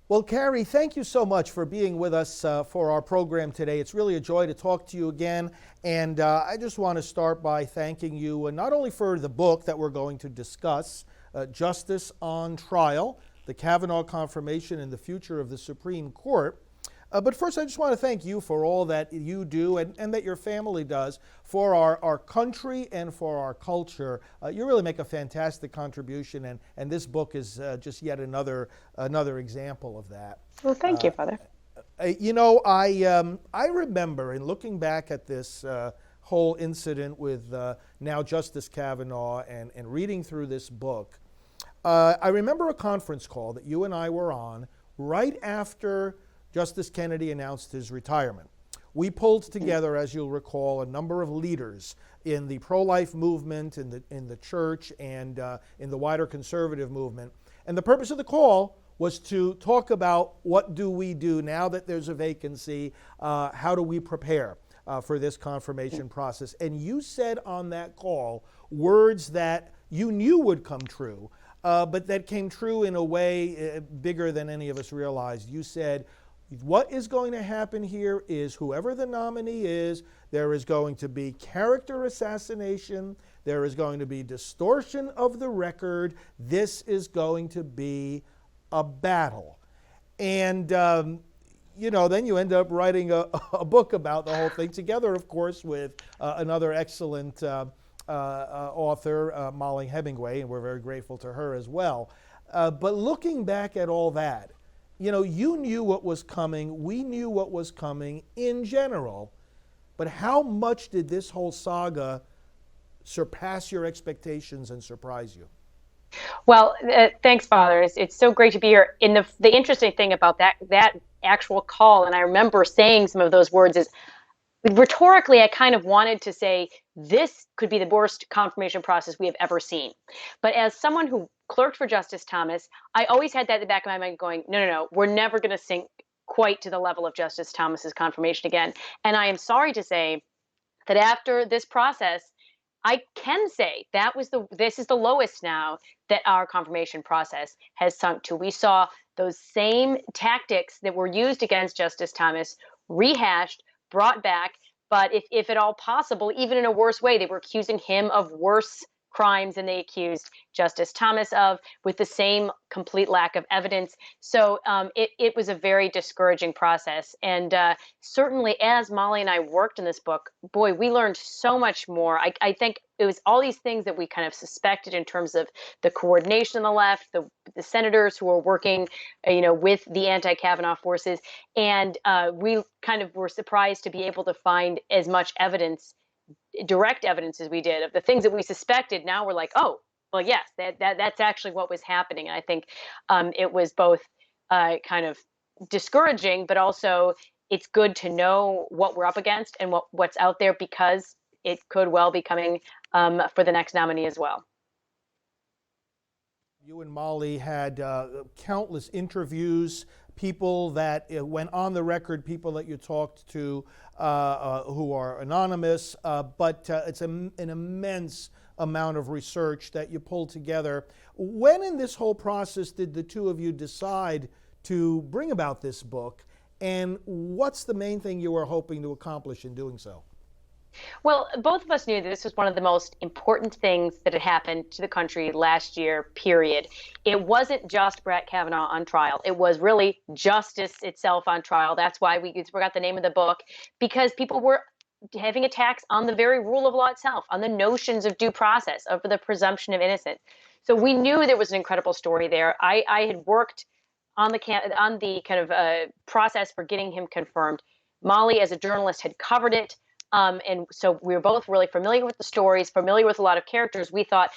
Well, Carrie, thank you so much for being with us for our program today. It's really a joy to talk to you again. And I just want to start by thanking you not only for the book that we're going to discuss, Justice on Trial, the Kavanaugh Confirmation and the Future of the Supreme Court. But first, I just want to thank you for all that you do and that your family does for our country and for our culture. You really make a fantastic contribution, and this book is just yet another example of that. Well, thank you, Father. I remember in looking back at this whole incident with now Justice Kavanaugh and reading through this book, I remember a conference call that you and I were on right after Justice Kennedy announced his retirement. We pulled together, as you'll recall, a number of leaders in the pro-life movement, in the church, and in the wider conservative movement. And the purpose of the call was to talk about what do we do now that there's a vacancy, how do we prepare for this confirmation process. And you said on that call words that you knew would come true, but that came true in a way bigger than any of us realized. You said, what is going to happen here is whoever the nominee is, there is going to be character assassination, there is going to be distortion of the record, this is going to be a battle. And, then you end up writing a book about the whole thing together, of course, with another excellent author, Molly Hemingway, and we're very grateful to her as well. But looking back at all that, you knew what was coming, we knew what was coming in general, but how much did this whole saga surpass your expectations and surprise you? Well, thanks, Father. It's so great to be here. And the interesting thing about that actual call, and I remember saying some of those words, is rhetorically, I kind of wanted to say this could be the worst confirmation process we have ever seen. But as someone who clerked for Justice Thomas, I always had that in the back of my mind going, no, we're never going to sink quite to the level of Justice Thomas's confirmation again. And I am sorry to say that after this process, I can say this is the lowest now that our confirmation process has sunk to. We saw those same tactics that were used against Justice Thomas rehashed, brought back, but if at all possible, even in a worse way. They were accusing him of worse crimes than they accused Justice Thomas of, with the same complete lack of evidence. So it was a very discouraging process. And certainly as Molly and I worked in this book, boy, we learned so much more. I think it was all these things that we kind of suspected in terms of the coordination on the left, the senators who were working, with the anti-Kavanaugh forces. And we kind of were surprised to be able to find as much evidence, direct evidence as we did of the things that we suspected. Now we're like, oh, well, yes, that's actually what was happening. And I think it was both kind of discouraging, but also it's good to know what we're up against and what's out there, because it could well be coming for the next nominee as well. You and Molly had countless interviews, people that went on the record, people that you talked to who are anonymous, but it's an immense amount of research that you pulled together. When in this whole process did the two of you decide to bring about this book, and what's the main thing you were hoping to accomplish in doing so? Well, both of us knew that this was one of the most important things that had happened to the country last year, period. It wasn't just Brett Kavanaugh on trial. It was really justice itself on trial. That's why we forgot the name of the book, because people were having attacks on the very rule of law itself, on the notions of due process, over the presumption of innocence. So we knew there was an incredible story there. I had worked on the kind of process for getting him confirmed. Molly, as a journalist, had covered it. And so we were both really familiar with the stories, familiar with a lot of characters. We thought,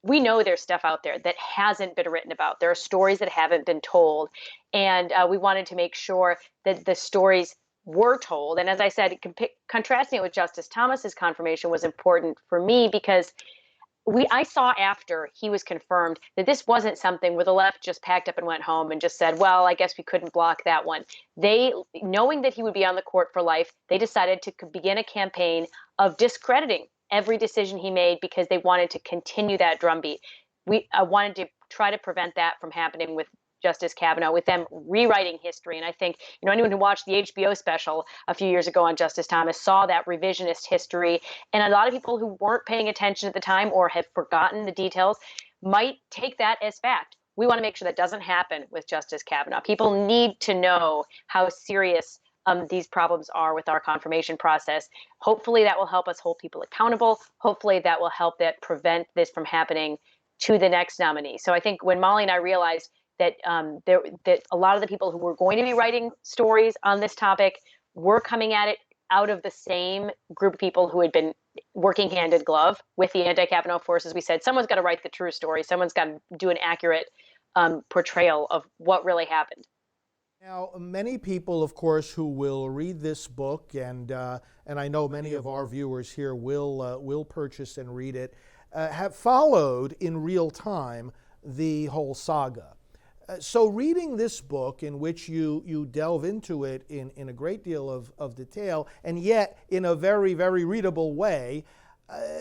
we know there's stuff out there that hasn't been written about. There are stories that haven't been told. And we wanted to make sure that the stories were told. And as I said, contrasting it with Justice Thomas's confirmation was important for me, because I saw after he was confirmed that this wasn't something where the left just packed up and went home and just said, well, I guess we couldn't block that one. They, knowing that he would be on the court for life, they decided to begin a campaign of discrediting every decision he made, because they wanted to continue that drumbeat. I wanted to try to prevent that from happening with Justice Kavanaugh, with them rewriting history. And I think, anyone who watched the HBO special a few years ago on Justice Thomas saw that revisionist history. And a lot of people who weren't paying attention at the time or have forgotten the details might take that as fact. We want to make sure that doesn't happen with Justice Kavanaugh. People need to know how serious these problems are with our confirmation process. Hopefully that will help us hold people accountable. Hopefully that will help that prevent this from happening to the next nominee. So I think when Molly and I realized that that a lot of the people who were going to be writing stories on this topic were coming at it out of the same group of people who had been working hand in glove with the anti-Kavanaugh forces, we said, someone's got to write the true story. Someone's got to do an accurate portrayal of what really happened. Now, many people, of course, who will read this book, and I know many of our viewers here will purchase and read it, have followed in real time the whole saga. So reading this book, in which you delve into it in a great deal of detail, and yet in a very, very readable way,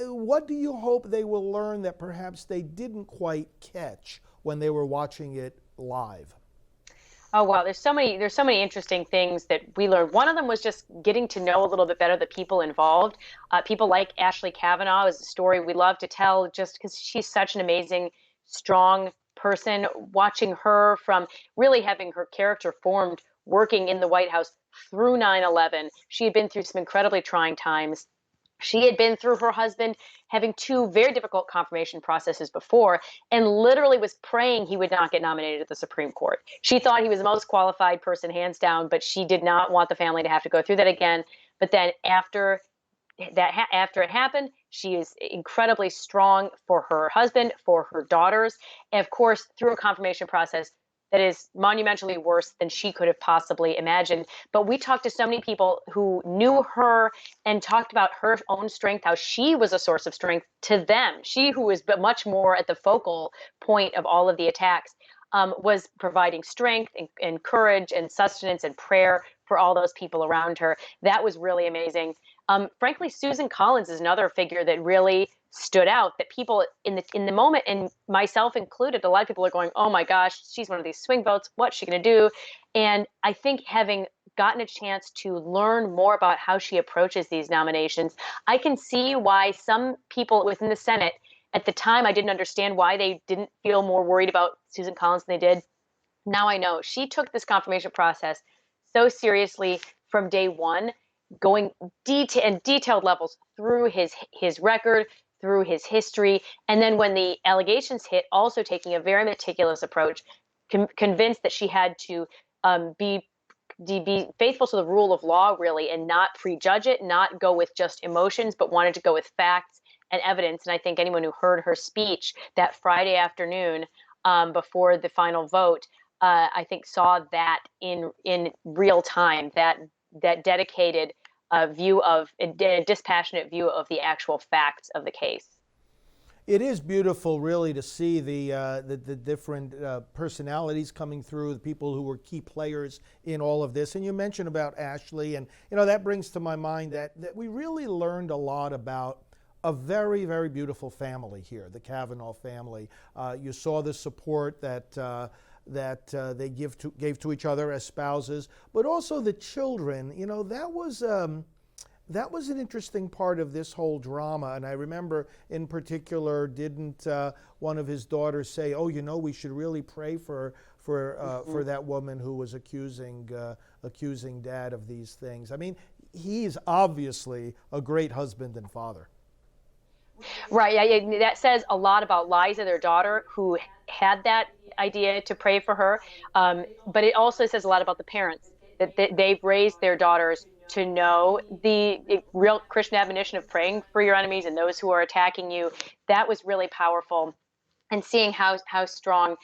what do you hope they will learn that perhaps they didn't quite catch when they were watching it live? Oh wow, there's so many interesting things that we learned. One of them was just getting to know a little bit better the people involved. People like Ashley Kavanaugh is a story we love to tell, just because she's such an amazing, strong person. Watching her from really having her character formed, working in the White House through 9/11, she had been through some incredibly trying times. She had been through her husband having two very difficult confirmation processes before, and literally was praying he would not get nominated at the Supreme Court. She thought he was the most qualified person, hands down, but she did not want the family to have to go through that again. But then after it happened, she is incredibly strong for her husband, for her daughters, and of course, through a confirmation process that is monumentally worse than she could have possibly imagined. But we talked to so many people who knew her and talked about her own strength, how she was a source of strength to them. She, who was much more at the focal point of all of the attacks, was providing strength and courage and sustenance and prayer for all those people around her. That was really amazing. Frankly, Susan Collins is another figure that really stood out, that people in the moment, and myself included, a lot of people are going, oh my gosh, she's one of these swing votes. What's she going to do? And I think having gotten a chance to learn more about how she approaches these nominations, I can see why some people within the Senate at the time, I didn't understand why they didn't feel more worried about Susan Collins than they did. Now I know she took this confirmation process so seriously from day one, going detailed levels through his record, through his history, and then when the allegations hit, also taking a very meticulous approach, convinced that she had to be faithful to the rule of law, really, and not prejudge it, not go with just emotions, but wanted to go with facts and evidence. And I think anyone who heard her speech that Friday afternoon before the final vote, I think saw that in real time, that dedicated view of a dispassionate view of the actual facts of the case. It is beautiful, really, to see the different personalities coming through, the people who were key players in all of this. And you mentioned about Ashley, and that brings to my mind that we really learned a lot about a very, very beautiful family here, the Kavanaugh family. You saw the support that they gave to each other as spouses, but also the children. That was an interesting part of this whole drama. And I remember in particular, didn't one of his daughters say, oh, we should really pray for that woman who was accusing Dad of these things. I mean, he's obviously a great husband and father. Right. Yeah, that says a lot about Liza, their daughter, who had that idea to pray for her. But it also says a lot about the parents, that they've raised their daughters to know the real Christian admonition of praying for your enemies and those who are attacking you. That was really powerful. And seeing how strong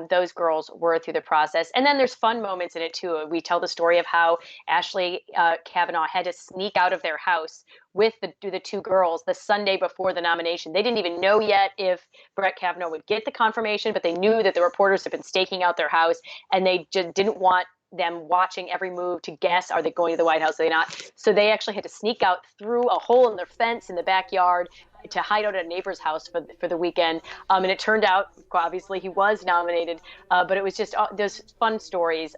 those girls were through the process. And then there's fun moments in it, too. We tell the story of how Ashley Kavanaugh had to sneak out of their house with the two girls the Sunday before the nomination. They didn't even know yet if Brett Kavanaugh would get the confirmation, but they knew that the reporters had been staking out their house, and they just didn't want them watching every move to guess, are they going to the White House, are they not? So they actually had to sneak out through a hole in their fence in the backyard to hide out at a neighbor's house for the weekend. And it turned out, obviously, he was nominated. But it was just those fun stories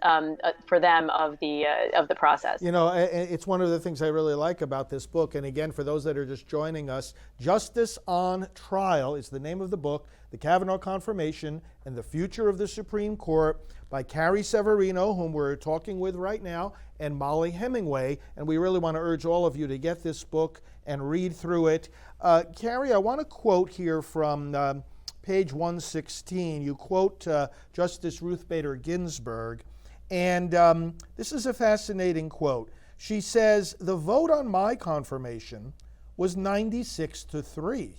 for them of the process. You know, it's one of the things I really like about this book. And again, for those that are just joining us, Justice on Trial is the name of the book, The Kavanaugh Confirmation and the Future of the Supreme Court, by Carrie Severino, whom we're talking with right now, and Molly Hemingway. And we really want to urge all of you to get this book and read through it. Carrie, I want to quote here from page 116. You quote Justice Ruth Bader Ginsburg. And this is a fascinating quote. She says, "The vote on my confirmation was 96-3.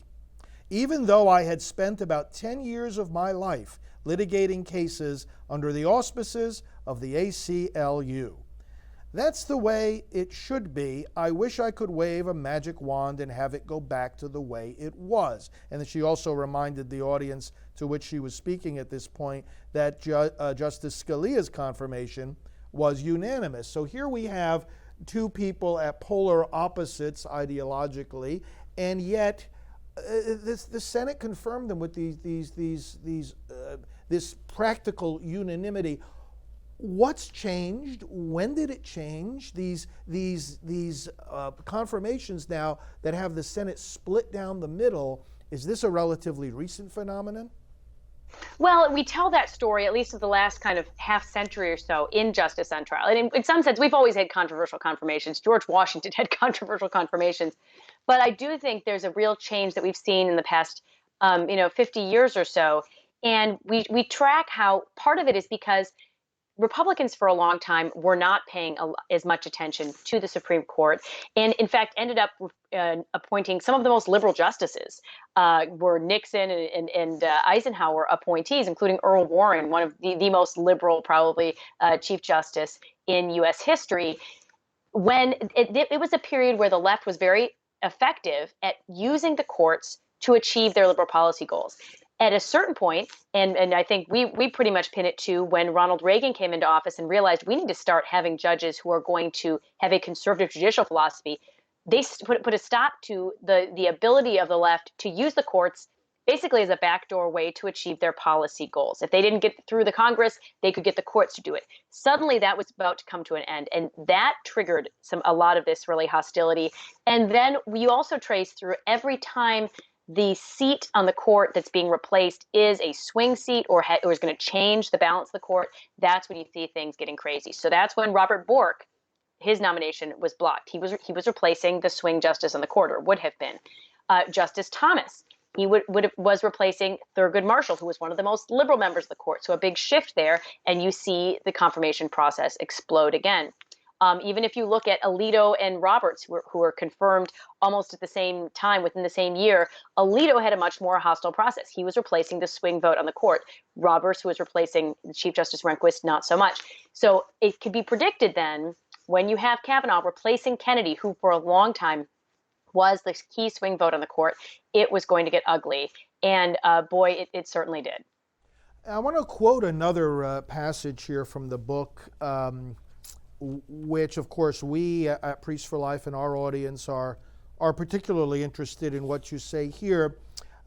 Even though I had spent about 10 years of my life litigating cases under the auspices of the ACLU. That's the way it should be. I wish I could wave a magic wand and have it go back to the way it was." And then she also reminded the audience to which she was speaking at this point that Justice Scalia's confirmation was unanimous. So here we have two people at polar opposites ideologically, and yet the Senate confirmed them with this practical unanimity. What's changed? When did it change? These confirmations now that have the Senate split down the middle, is this a relatively recent phenomenon? Well, we tell that story, at least of the last kind of half century or so, in Justice on Trial. And in some sense, we've always had controversial confirmations. George Washington had controversial confirmations. But I do think there's a real change that we've seen in the past, 50 years or so. And we track how part of it is because Republicans for a long time were not paying as much attention to the Supreme Court, and in fact ended up appointing some of the most liberal justices. Were Nixon and Eisenhower appointees, including Earl Warren, one of the most liberal, probably, Chief Justice in U.S. history. When it was a period where the left was very effective at using the courts to achieve their liberal policy goals. At a certain point, and I think we pretty much pin it to when Ronald Reagan came into office and realized we need to start having judges who are going to have a conservative judicial philosophy. They put a stop to the ability of the left to use the courts basically as a backdoor way to achieve their policy goals. If they didn't get through the Congress, they could get the courts to do it. Suddenly that was about to come to an end, and that triggered a lot of this really hostility. And then you also trace through every time the seat on the court that's being replaced is a swing seat or is going to change the balance of the court, that's when you see things getting crazy. So that's when Robert Bork, his nomination was blocked. He was replacing the swing justice on the court, or would have been. Justice Thomas, he was replacing Thurgood Marshall, who was one of the most liberal members of the court. So a big shift there, and you see the confirmation process explode again. Even if you look at Alito and Roberts, who were confirmed almost at the same time, within the same year, Alito had a much more hostile process. He was replacing the swing vote on the court. Roberts, who was replacing Chief Justice Rehnquist, not so much. So it could be predicted then, when you have Kavanaugh replacing Kennedy, who for a long time was the key swing vote on the court, it was going to get ugly. And boy, it certainly did. I want to quote another passage here from the book, which, of course, we at Priests for Life and our audience are particularly interested in what you say here.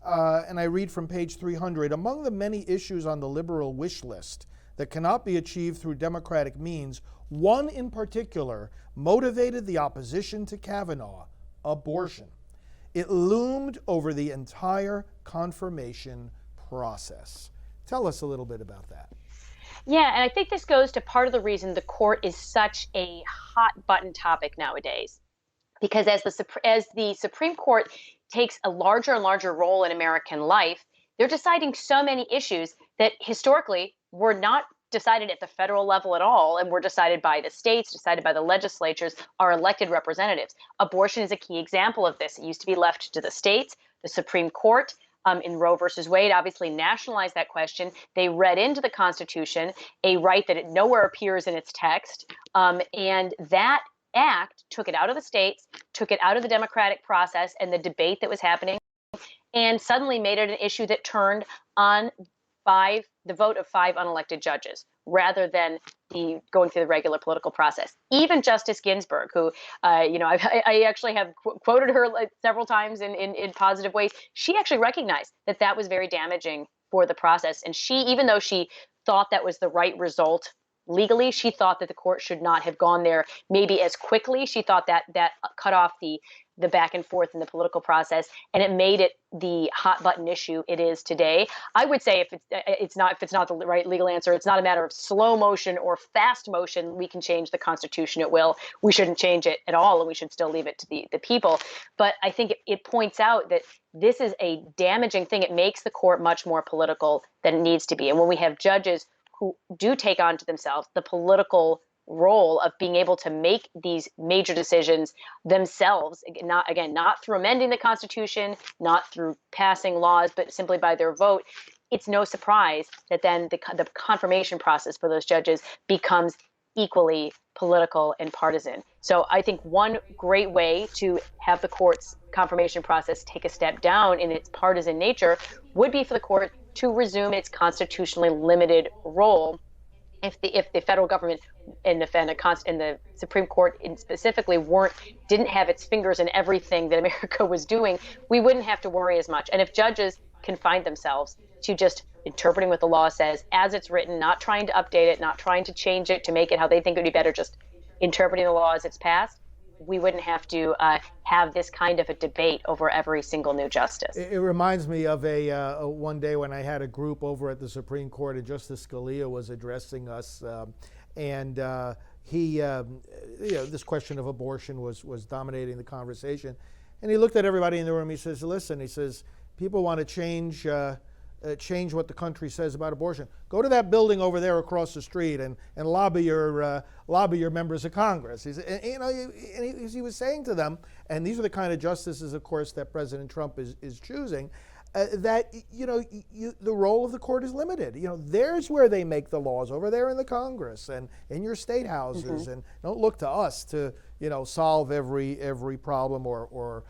And I read from page 300, "Among the many issues on the liberal wish list that cannot be achieved through democratic means, one in particular motivated the opposition to Kavanaugh: abortion. It loomed over the entire confirmation process." Tell us a little bit about that. Yeah, and I think this goes to part of the reason the court is such a hot button topic nowadays. Because as the Supreme Court takes a larger and larger role in American life, they're deciding so many issues that historically were not decided at the federal level at all, and were decided by the states, decided by the legislatures, our elected representatives. Abortion is a key example of this. It used to be left to the states. The Supreme Court, in Roe versus Wade, obviously nationalized that question. They read into the Constitution a right that it nowhere appears in its text. And that act took it out of the states, took it out of the democratic process and the debate that was happening, and suddenly made it an issue that turned on the vote of 5 unelected judges rather than the going through the regular political process. Even Justice Ginsburg, who, I actually have quoted her like several times in positive ways. She actually recognized that that was very damaging for the process. And she, even though she thought that was the right result legally, she thought that the court should not have gone there maybe as quickly. She thought that that cut off the back and forth in the political process, and it made it the hot button issue it is today. I would say if it's not the right legal answer, it's not a matter of slow motion or fast motion. We can change the Constitution at will. We shouldn't change it at all, and we should still leave it to the people. But I think it points out that this is a damaging thing. It makes the court much more political than it needs to be. And when we have judges who do take on to themselves the political role of being able to make these major decisions themselves, not through amending the Constitution, not through passing laws, but simply by their vote, it's no surprise that then the confirmation process for those judges becomes equally political and partisan. So I think one great way to have the court's confirmation process take a step down in its partisan nature would be for the court to resume its constitutionally limited role if the federal government and the Supreme Court specifically didn't have its fingers in everything that America was doing, we wouldn't have to worry as much. And if judges confined themselves to just interpreting what the law says as it's written, not trying to update it, not trying to change it to make it how they think it would be better, just interpreting the law as it's passed, we wouldn't have to have this kind of a debate over every single new justice. It reminds me of a one day when I had a group over at the Supreme Court and Justice Scalia was addressing us, and he, this question of abortion was dominating the conversation, and he looked at everybody in the room. He says, "Listen," he says, "people want to change what the country says about abortion. Go to that building over there across the street and lobby your members of Congress." He was saying to them, and these are the kind of justices, of course, that President Trump is choosing, that the role of the court is limited. There's where they make the laws, over there in the Congress and in your state houses, mm-hmm. and don't look to us to solve every problem or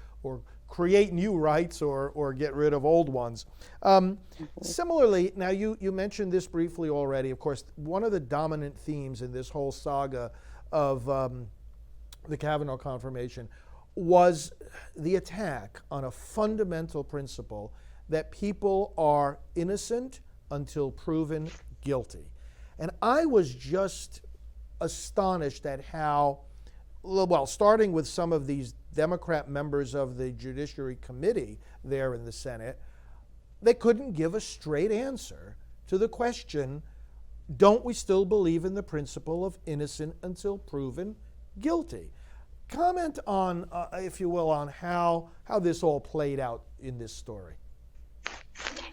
create new rights or get rid of old ones. Similarly, now you mentioned this briefly already. Of course, one of the dominant themes in this whole saga of the Kavanaugh confirmation was the attack on a fundamental principle that people are innocent until proven guilty. And I was just astonished at how, well, starting with some of these Democrat members of the Judiciary Committee there in the Senate, they couldn't give a straight answer to the question, don't we still believe in the principle of innocent until proven guilty? Comment on, if you will, on how this all played out in this story.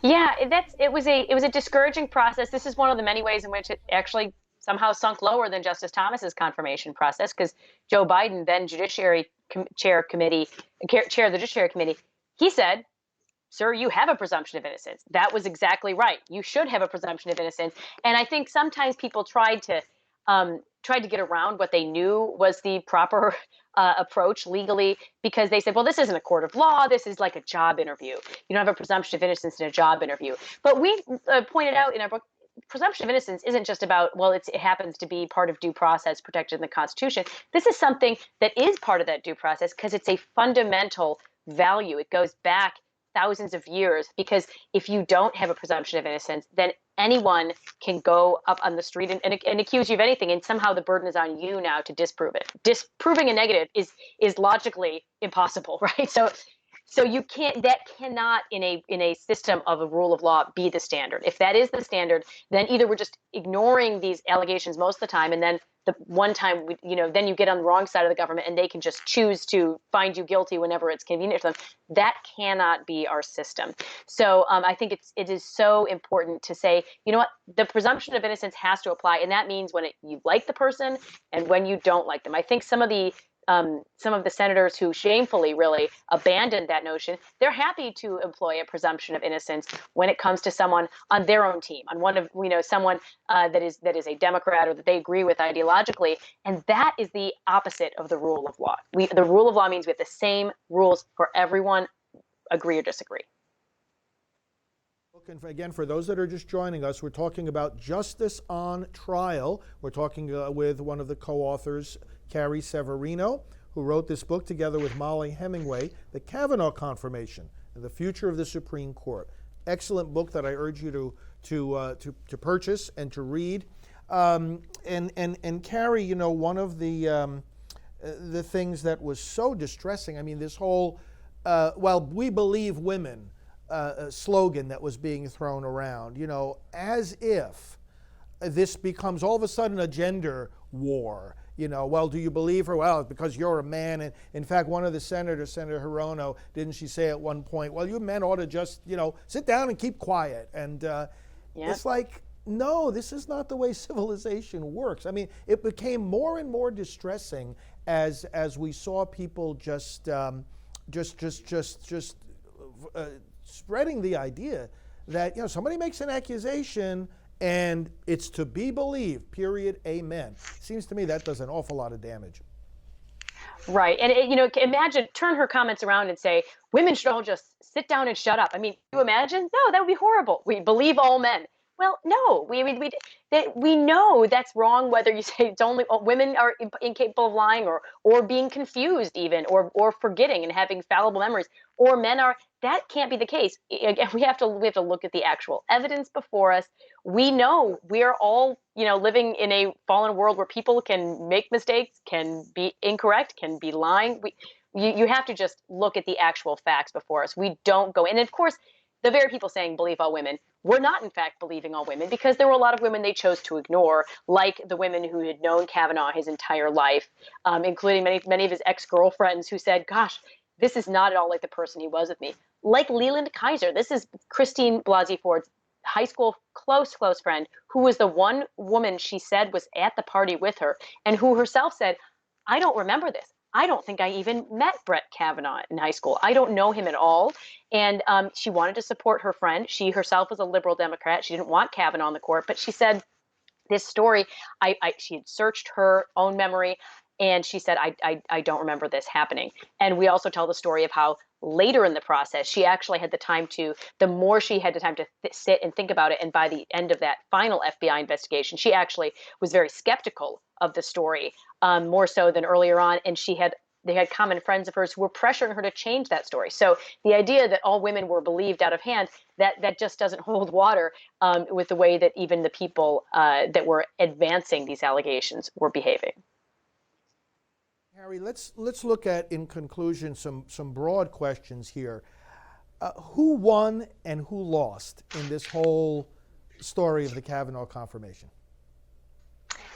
Yeah, it was a discouraging process. This is one of the many ways in which it actually somehow sunk lower than Justice Thomas's confirmation process, because Joe Biden, then chair of the Judiciary Committee, he said, "Sir, you have a presumption of innocence." That was exactly right. You should have a presumption of innocence. And I think sometimes people tried to get around what they knew was the proper approach legally, because they said, well, this isn't a court of law. This is like a job interview. You don't have a presumption of innocence in a job interview. But we pointed out in our book, presumption of innocence isn't just about, well, it happens to be part of due process protected in the Constitution. This is something that is part of that due process because it's a fundamental value. It goes back thousands of years, because if you don't have a presumption of innocence, then anyone can go up on the street and accuse you of anything, and somehow the burden is on you now to disprove it. Disproving a negative is logically impossible, right? So you can't. That cannot, in a system of a rule of law, be the standard. If that is the standard, then either we're just ignoring these allegations most of the time, and then the one time then you get on the wrong side of the government, and they can just choose to find you guilty whenever it's convenient for them. That cannot be our system. So I think it is so important to say, you know what, the presumption of innocence has to apply, and that means when you like the person and when you don't like them. I think some of the senators who shamefully really abandoned that notion, they're happy to employ a presumption of innocence when it comes to someone on their own team, on one of someone that is a Democrat or that they agree with ideologically, and that is the opposite of the rule of law. The rule of law means we have the same rules for everyone, agree or disagree. And again, for those that are just joining us, we're talking about Justice on Trial. We're talking with one of the co-authors, Carrie Severino, who wrote this book together with Molly Hemingway, The Kavanaugh Confirmation and the Future of the Supreme Court. Excellent book that I urge you to purchase and to read. And Carrie, you know, one of the things that was so distressing, I mean, this whole well, we believe women slogan that was being thrown around, you know, as if this becomes all of a sudden a gender war. You know, well, do you believe her? Well, because you're a man. And in fact, one of the senators, Senator Hirono, didn't she say at one point, well, you men ought to just, you know, sit down and keep quiet. And it's like, no, this is not the way civilization works. I mean, it became more and more distressing as we saw people just spreading the idea that, you know, somebody makes an accusation and it's to be believed, period, amen. Seems to me that does an awful lot of damage. Right. And, you know, imagine, turn her comments around and say, women should all just sit down and shut up. I mean, you imagine? No, that would be horrible. We believe all men. Well, no, we know that's wrong, whether you say it's only women are incapable of lying or being confused even or forgetting and having fallible memories, or men are. That can't be the case. Again, we have to look at the actual evidence before us. We know we're all, you know, living in a fallen world where people can make mistakes, can be incorrect, can be lying. You have to just look at the actual facts before us. We don't go, and of course, the very people saying believe all women were not in fact believing all women, because there were a lot of women they chose to ignore, like the women who had known Kavanaugh his entire life, including many of his ex-girlfriends who said, gosh, this is not at all like the person he was with me. Like Leland Kaiser. This is Christine Blasey Ford's high school close friend, who was the one woman she said was at the party with her, and who herself said, I don't remember this. I don't think I even met Brett Kavanaugh in high school. I don't know him at all. And she wanted to support her friend. She herself was a liberal Democrat. She didn't want Kavanaugh on the court, but she said this story, she had searched her own memory, and she said, I don't remember this happening. And we also tell the story of how later in the process, she actually had the more she had the time to sit and think about it. And by the end of that final FBI investigation, she actually was very skeptical of the story, more so than earlier on. And they had common friends of hers who were pressuring her to change that story. So the idea that all women were believed out of hand, that just doesn't hold water with the way that even the people that were advancing these allegations were behaving. Harry, let's look at, in conclusion, some broad questions here. Who won and who lost in this whole story of the Kavanaugh confirmation?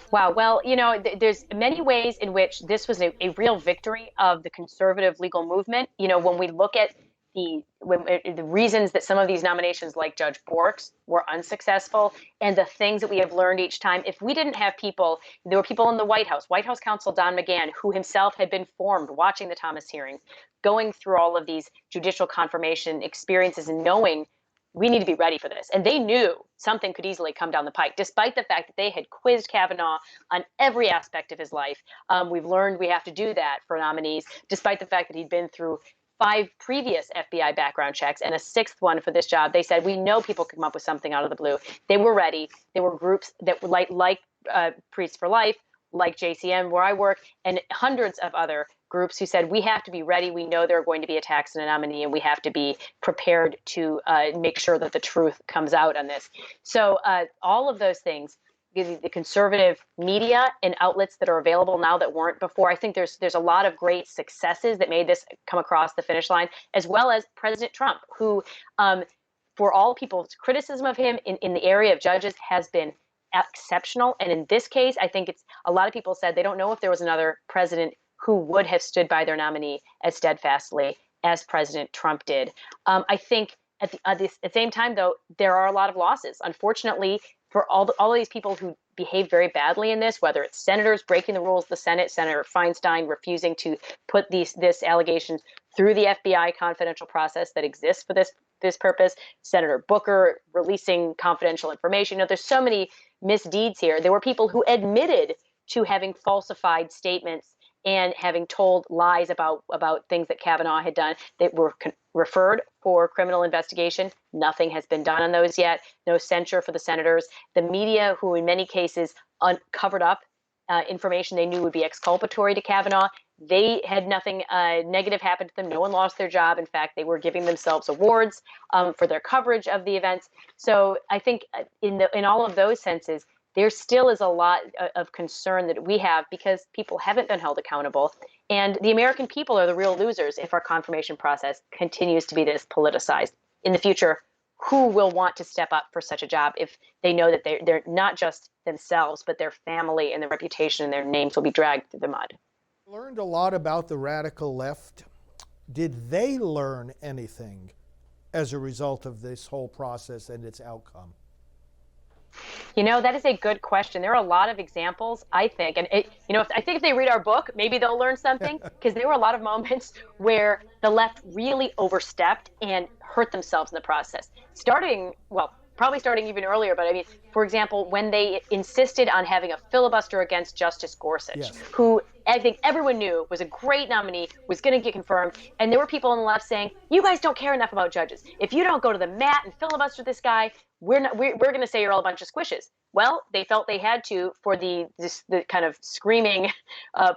Wow. Well, you know, there's many ways in which this was a real victory of the conservative legal movement. You know, when we look at the reasons that some of these nominations, like Judge Bork's, were unsuccessful, and the things that we have learned each time. If we didn't have people, there were people in the White House counsel Don McGahn, who himself had been formed watching the Thomas hearings, going through all of these judicial confirmation experiences and knowing we need to be ready for this. And they knew something could easily come down the pike, despite the fact that they had quizzed Kavanaugh on every aspect of his life. We've learned we have to do that for nominees, despite the fact that he'd been through 5 previous FBI background checks and a 6th one for this job. They said, we know people could come up with something out of the blue. They were ready. There were groups that were like Priests for Life, like JCM, where I work, and hundreds of other groups who said, we have to be ready. We know there are going to be attacks on a nominee, and we have to be prepared to make sure that the truth comes out on this. So all of those things, the conservative media and outlets that are available now that weren't before, I think there's a lot of great successes that made this come across the finish line, as well as President Trump, who, for all people's criticism of him in the area of judges, has been exceptional. And in this case, I think a lot of people said they don't know if there was another president who would have stood by their nominee as steadfastly as President Trump did. I think at the same time, though, there are a lot of losses. Unfortunately, for all of these people who behaved very badly in this, whether it's senators breaking the rules of the Senate, Senator Feinstein refusing to put this allegations through the FBI confidential process that exists for this purpose, Senator Booker releasing confidential information. You know, there's so many misdeeds here. There were people who admitted to having falsified statements and having told lies about things that Kavanaugh had done. They were referred for criminal investigation. Nothing has been done on those yet. No censure for the senators. The media, who in many cases covered up information they knew would be exculpatory to Kavanaugh, they had nothing negative happen to them. No one lost their job. In fact, they were giving themselves awards for their coverage of the events. So I think in all of those senses, there still is a lot of concern that we have because people haven't been held accountable. And the American people are the real losers if our confirmation process continues to be this politicized. In the future, who will want to step up for such a job if they know that they're not just themselves, but their family and their reputation and their names will be dragged through the mud? Learned a lot about the radical left. Did they learn anything as a result of this whole process and its outcome? That is a good question. There are a lot of examples, I think. And, I think if they read our book, maybe they'll learn something, because there were a lot of moments where the left really overstepped and hurt themselves in the process. Probably starting even earlier, but I mean, for example, when they insisted on having a filibuster against Justice Gorsuch, Yes. who I think everyone knew was a great nominee, was going to get confirmed, and there were people on the left saying, "You guys don't care enough about judges. If you don't go to the mat and filibuster this guy, we're going to say you're all a bunch of squishes." Well, they felt they had to for the kind of screaming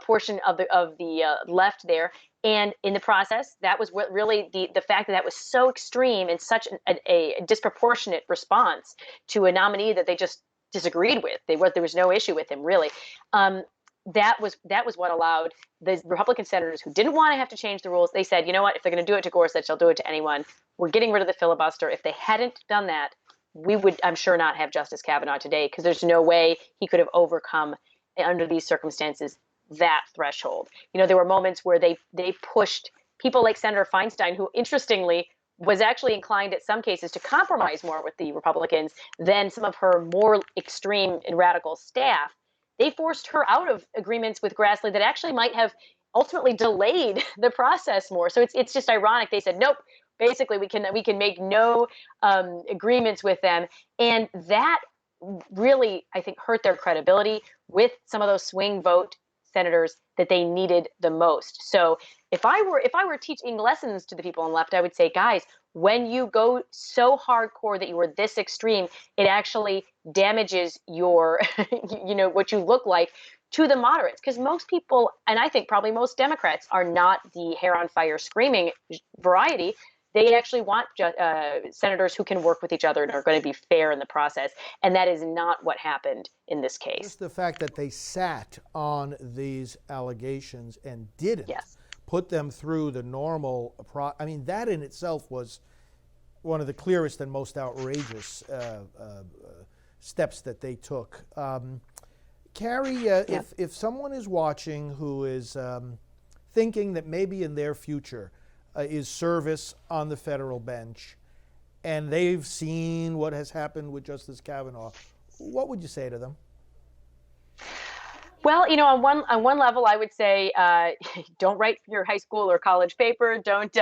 portion of the left there. And in the process, that was what really the fact that was so extreme and such a disproportionate response to a nominee that they just disagreed with. There was no issue with him, really. That was what allowed the Republican senators who didn't want to have to change the rules. They said, you know what, if they're going to do it to Gorsuch, they'll do it to anyone. We're getting rid of the filibuster. If they hadn't done that, we would, I'm sure, not have Justice Kavanaugh today, because there's no way he could have overcome, under these circumstances, that threshold. There were moments where they pushed people like Senator Feinstein, who interestingly was actually inclined at some cases to compromise more with the Republicans than some of her more extreme and radical staff. They forced her out of agreements with Grassley that actually might have ultimately delayed the process more. So it's just ironic. They said, nope, basically we can make no agreements with them. And that really, I think, hurt their credibility with some of those swing vote senators that they needed the most. So if I were teaching lessons to the people on the left, I would say, guys, when you go so hardcore that you are this extreme, it actually damages your, what you look like to the moderates. Because most people, and I think probably most Democrats, are not the hair on fire screaming variety. They actually want senators who can work with each other and are going to be fair in the process. And that is not what happened in this case. Just the fact that they sat on these allegations and didn't put them through the normal that in itself was one of the clearest and most outrageous steps that they took. Carrie, if someone is watching who is thinking that maybe in their future is service on the federal bench, and they've seen what has happened with Justice Kavanaugh, what would you say to them? Well, on one level, I would say, don't write your high school or college paper. Don't,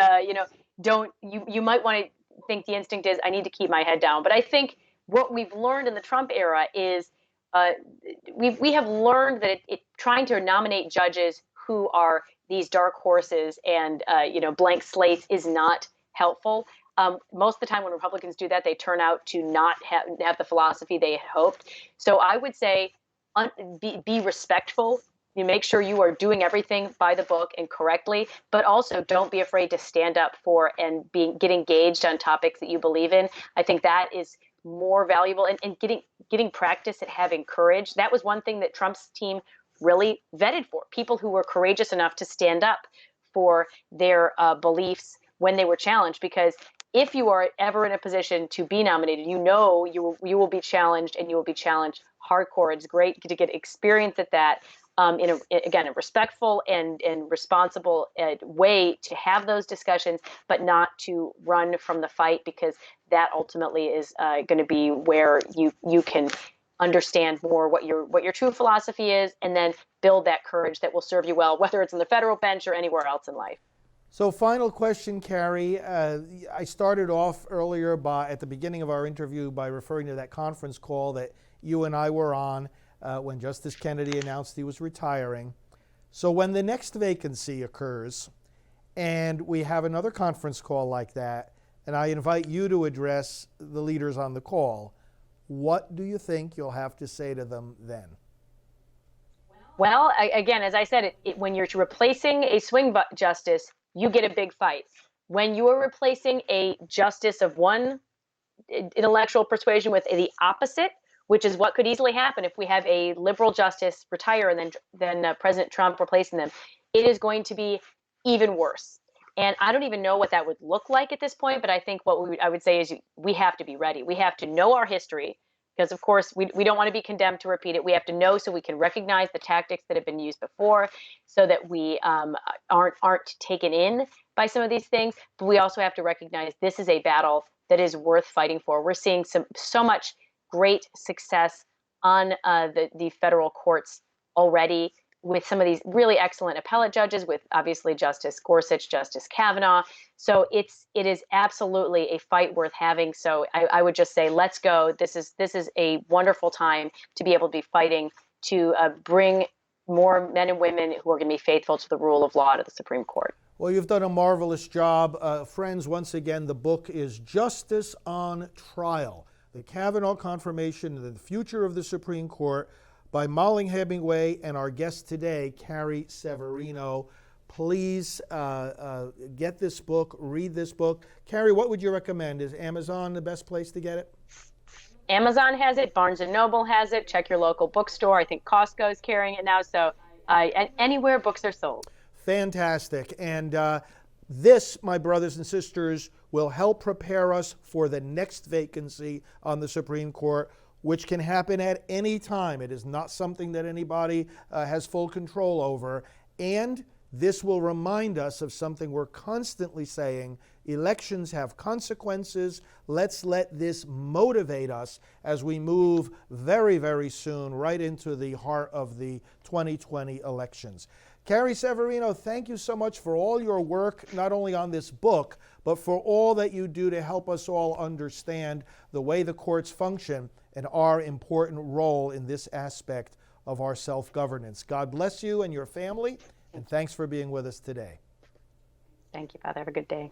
you might want to think the instinct is, I need to keep my head down. But I think what we've learned in the Trump era is we have learned that trying to nominate judges who are these dark horses and, blank slates is not helpful. Most of the time when Republicans do that, they turn out to not have the philosophy they had hoped. So I would say, be respectful. You make sure you are doing everything by the book and correctly, but also don't be afraid to stand up for and get engaged on topics that you believe in. I think that is more valuable, and getting practice at having courage. That was one thing that Trump's team really vetted for, people who were courageous enough to stand up for their beliefs when they were challenged. Because if you are ever in a position to be nominated, you will be challenged, and you will be challenged hardcore. It's great to get experience at that in a respectful and responsible way to have those discussions, but not to run from the fight, because that ultimately is going to be where you can understand more what your true philosophy is, and then build that courage that will serve you well, whether it's on the federal bench or anywhere else in life. So final question, Carrie. I started off earlier at the beginning of our interview by referring to that conference call that you and I were on when Justice Kennedy announced he was retiring. So when the next vacancy occurs and we have another conference call like that, and I invite you to address the leaders on the call, what do you think you'll have to say to them then? Well, again, as I said, when you're replacing a swing justice, you get a big fight. When you are replacing a justice of one intellectual persuasion with the opposite, which is what could easily happen if we have a liberal justice retire and then President Trump replacing them, it is going to be even worse. And I don't even know what that would look like at this point, but I think I would say is we have to be ready. We have to know our history because, of course, we don't want to be condemned to repeat it. We have to know so we can recognize the tactics that have been used before so that we aren't taken in by some of these things. But we also have to recognize this is a battle that is worth fighting for. We're seeing so much great success on the federal courts already with some of these really excellent appellate judges, with obviously Justice Gorsuch, Justice Kavanaugh. So it is absolutely a fight worth having. So I would just say, let's go. This is a wonderful time to be able to be fighting to bring more men and women who are going to be faithful to the rule of law to the Supreme Court. Well, you've done a marvelous job. Friends, once again, the book is Justice on Trial, The Kavanaugh Confirmation and the Future of the Supreme Court by Molly Hemingway and our guest today, Carrie Severino. Please get this book, read this book. Carrie, what would you recommend? Is Amazon the best place to get it? Amazon has it. Barnes & Noble has it. Check your local bookstore. I think Costco is carrying it now. So anywhere books are sold. Fantastic. And this, my brothers and sisters, will help prepare us for the next vacancy on the Supreme Court, which can happen at any time. It is not something that anybody has full control over. And this will remind us of something we're constantly saying: elections have consequences. Let's let this motivate us as we move very, very soon right into the heart of the 2020 elections. Carrie Severino, thank you so much for all your work, not only on this book, but for all that you do to help us all understand the way the courts function and our important role in this aspect of our self-governance. God bless you and your family, and thanks for being with us today. Thank you, Father. Have a good day.